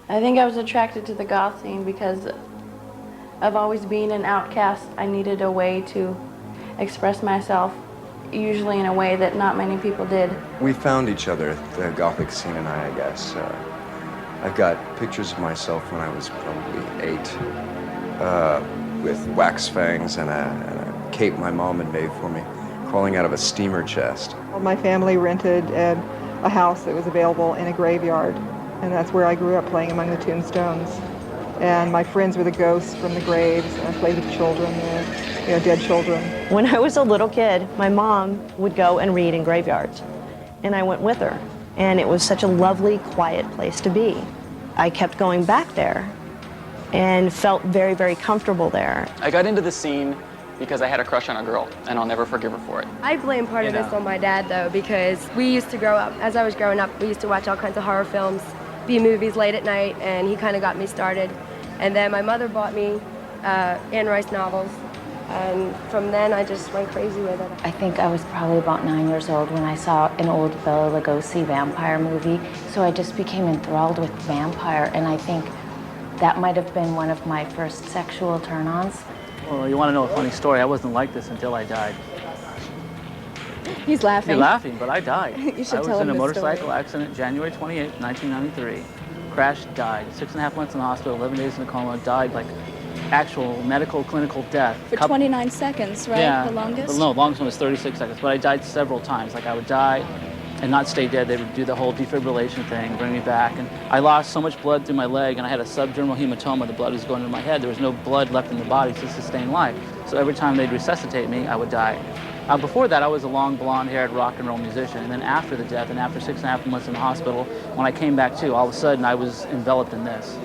I think I was attracted to the goth scene because of always being an outcast. I needed a way to express myself, usually in a way that not many people did. We found each other, the gothic scene and I guess. I've got pictures of myself when I was probably 8, with wax fangs and a cape my mom had made for me, crawling out of a steamer chest. My family rented a house that was available in a graveyard, and that's where I grew up, playing among the tombstones. And my friends were the ghosts from the graves, and I played with children, dead children. When I was a little kid, my mom would go and read in graveyards, and I went with her. And it was such a lovely, quiet place to be. I kept going back there and felt very, very comfortable there. I got into the scene because I had a crush on a girl, and I'll never forgive her for it. I blame part of this on my dad, though, because we used to grow up, as I was growing up, we used to watch all kinds of horror films, B-movies late at night, and he kind of got me started. And then my mother bought me Anne Rice novels, and from then I just went crazy with it. I think I was probably about 9 years old when I saw an old Bela Lugosi vampire movie, so I just became enthralled with vampire, and I think that might have been one of my first sexual turn-ons. Well, you want to know a funny story? I wasn't like this until I died. He's laughing. You're laughing, but I died. You should I was tell in him a the motorcycle story. accident January 28, 1993. Crashed, died. 6.5 months in the hospital, 11 days in a coma, died like actual medical, clinical death. For 29 seconds, right? Yeah. The longest? Well, no, the longest one was 36 seconds, but I died several times. Like I would die and not stay dead. They would do the whole defibrillation thing, bring me back. And I lost so much blood through my leg, and I had a subdermal hematoma. The blood was going into my head. There was no blood left in the body to sustain life. So every time they'd resuscitate me, I would die. Before that, I was a long, blonde-haired rock and roll musician. And then after the death, and after 6.5 months in the hospital, when I came back to, all of a sudden, I was enveloped in this.